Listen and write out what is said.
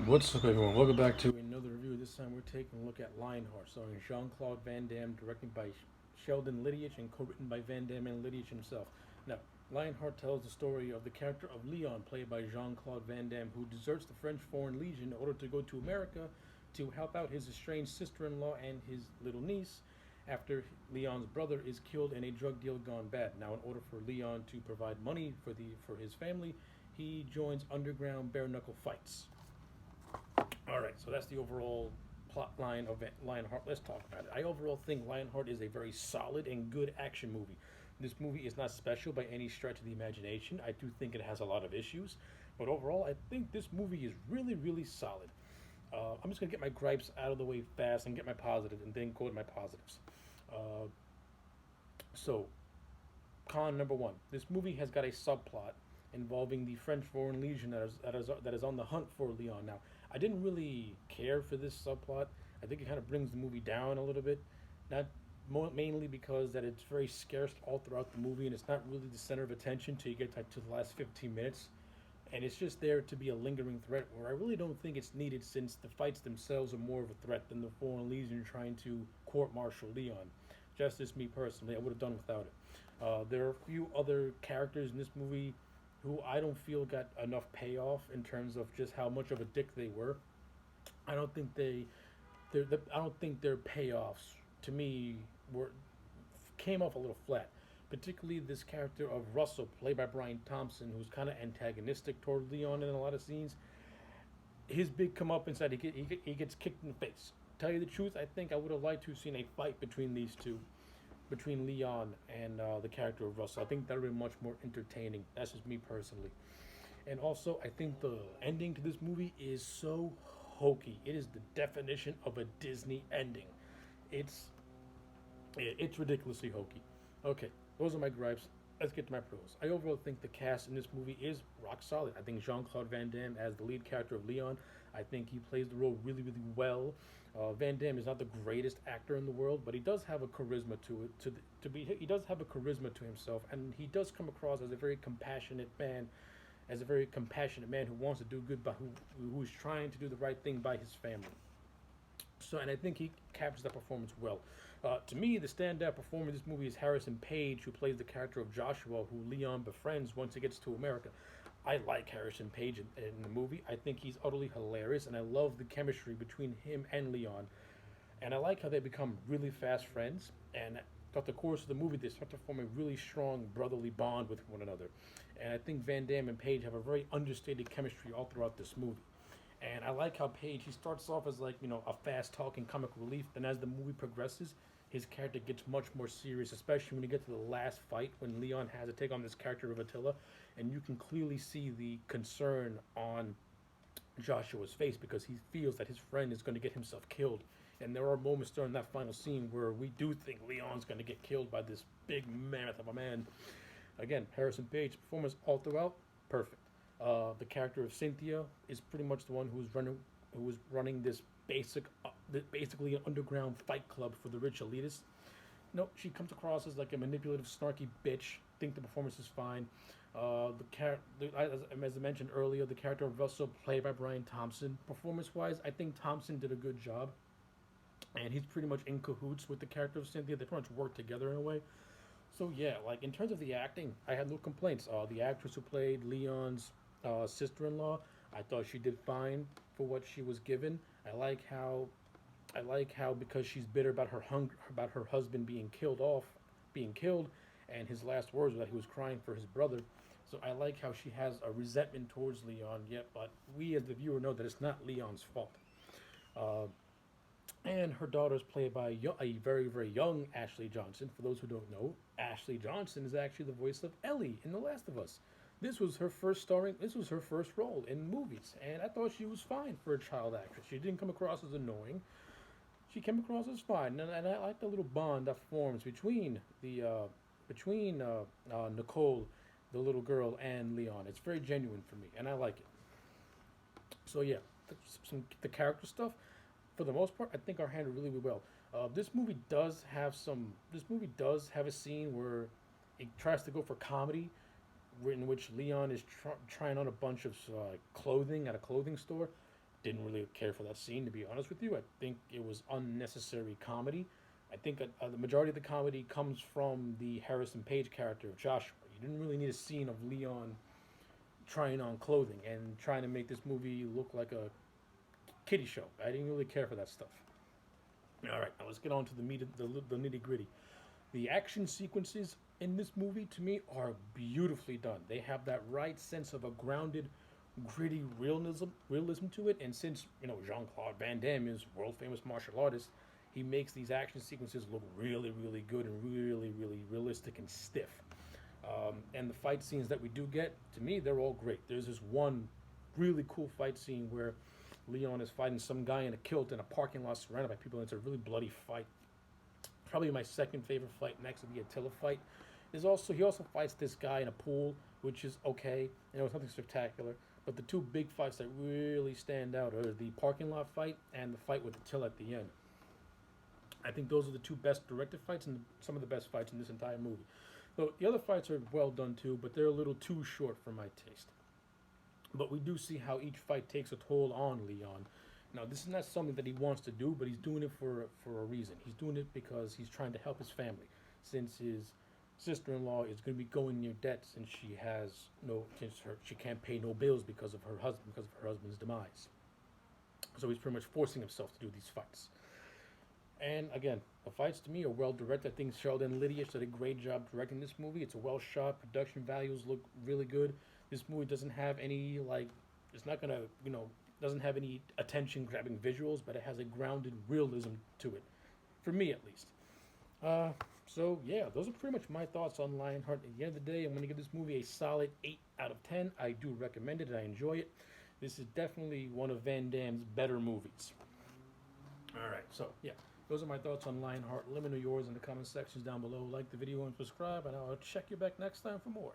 What's up, everyone? Welcome back to another review. This time we're taking a look at Lionheart, starring Jean Claude Van Damme, directed by Sheldon Lidiach, and co-written by Van Damme and Lidiach himself. Now, Lionheart tells the story of the character of Leon, played by Jean Claude Van Damme, who deserts the French Foreign Legion in order to go to America to help out his estranged sister in law and his little niece after Leon's brother is killed in a drug deal gone bad. Now, in order for Leon to provide money for his family, he joins underground bare knuckle fights. All right, so that's the overall plot line of Lionheart. Let's talk about it. I overall think Lionheart is a very solid and good action movie. This movie is not special by any stretch of the imagination. I do think it has a lot of issues, but overall, I think this movie is really, really solid. I'm just gonna get my gripes out of the way fast and get my positives, and then go to my positives. Uh, so, con number one: this movie has got a subplot involving the French Foreign Legion that is on the hunt for Leon. Now, I didn't really care for this subplot. I think it kind of brings the movie down a little bit, not mainly because that it's very scarce all throughout the movie and it's not really the center of attention till you get to the last 15 minutes, and it's just there to be a lingering threat where I really don't think it's needed since the fights themselves are more of a threat than the Foreign Legion trying to court-martial Leon. Just me personally, I would have done without it. There are a few other characters in this movie who I don't feel got enough payoff in terms of just how much of a dick they were. I don't think I don't think their payoffs to me were came off a little flat. Particularly this character of Russell, played by Brian Thompson, who's kind of antagonistic toward Leon in a lot of scenes. His big come up inside, he gets kicked in the face. Tell you the truth, I think I would have liked to have seen a fight between these two, between Leon and the character of Russell. I think that would have been much more entertaining. That's just me personally. And also, I think the ending to this movie is so hokey. It is the definition of a Disney ending. It's it's ridiculously hokey. Okay, those are my gripes. Let's get to my pros. I overall think the cast in this movie is rock solid. I think Jean Claude Van Damme as the lead character of Leon. I think he plays the role really, really well. Van Damme is not the greatest actor in the world, but he does have a charisma to it. To be, he does have a charisma to himself, and he does come across as a very compassionate man, who wants to do good, but who is trying to do the right thing by his family. So, and I think he captures that performance well. To me, the standout performer in this movie is Harrison Page, who plays the character of Joshua, who Leon befriends once he gets to America. I like Harrison Page in the movie. I think he's utterly hilarious, and I love the chemistry between him and Leon. And I like how they become really fast friends. And throughout the course of the movie, they start to form a really strong brotherly bond with one another. And I think Van Damme and Page have a very understated chemistry all throughout this movie. And I like how Page, he starts off as like, a fast talking comic relief. Then as the movie progresses, his character gets much more serious, especially when you get to the last fight when Leon has to take on this character of Attila. And you can clearly see the concern on Joshua's face because he feels that his friend is going to get himself killed. And there are moments during that final scene where we do think Leon's going to get killed by this big mammoth of a man. Again, Harrison Page performance all throughout perfect. The character of Cynthia is pretty much the one who was running this basically an underground fight club for the rich elitists. No, she comes across as like a manipulative, snarky bitch. Think the performance is fine. As I mentioned earlier, the character of Russell, played by Brian Thompson, performance-wise, I think Thompson did a good job, and he's pretty much in cahoots with the character of Cynthia. They pretty much work together in a way. So yeah, like in terms of the acting, I had no complaints. The actress who played Leon's sister-in-law, I thought she did fine for what she was given. I like how because she's bitter about about her husband being killed, and his last words were that he was crying for his brother. So I like how she has a resentment towards Leon. Yet, but we as the viewer know that it's not Leon's fault. Uh, and her daughter is played by a very, very young Ashley Johnson. For those who don't know, Ashley Johnson is actually the voice of Ellie in The Last of Us. This was her first role in movies, and I thought she was fine for a child actress. She didn't come across as annoying. She came across as fine, and I like the little bond that forms between Nicole, the little girl, and Leon. It's very genuine for me, and I like it. So yeah, the character stuff, for the most part, I think are handled really, really well. This movie does have a scene where it tries to go for comedy, in which Leon is trying on a bunch of clothing at a clothing store. didn't really care for that scene, to be honest with you. I think it was unnecessary comedy. I think the majority of the comedy comes from the Harrison Page character of Joshua. You didn't really need a scene of Leon trying on clothing and trying to make this movie look like a kiddie show. I didn't really care for that stuff. All right, now let's get on to the meat of the nitty gritty. The action sequences in this movie, to me, are beautifully done. They have that right sense of a grounded, gritty realism to it. And since Jean Claude Van Damme is world famous martial artist, he makes these action sequences look really, really good and really, really realistic and stiff. And the fight scenes that we do get, to me, they're all great. There's this one really cool fight scene where Leon is fighting some guy in a kilt in a parking lot surrounded by people, and it's a really bloody fight. Probably my second favorite fight next to the Attila fight. He also fights this guy in a pool, which is okay. It's nothing spectacular. But the two big fights that really stand out are the parking lot fight and the fight with Attila at the end. I think those are the two best directed fights and some of the best fights in this entire movie. So the other fights are well done too, but they're a little too short for my taste. But we do see how each fight takes a toll on Leon. Now, this is not something that he wants to do, but he's doing it for a reason. He's doing it because he's trying to help his family, since his sister-in-law is going to be going near debt since she can't pay no bills because of her husband's demise. So he's pretty much forcing himself to do these fights. And again, the fights to me are well directed. I think Sheldon Lidiach did a great job directing this movie. It's a well shot. Production values look really good. This movie doesn't have any doesn't have any attention grabbing visuals, but it has a grounded realism to it, for me at least. So yeah, those are pretty much my thoughts on Lionheart. At the end of the day, I'm going to give this movie a solid 8 out of 10. I do recommend it. I enjoy it. This is definitely one of Van Damme's better movies. All right, so yeah, those are my thoughts on Lionheart. Let me know yours in the comment sections down below. Like the video and subscribe, and I'll check you back next time for more.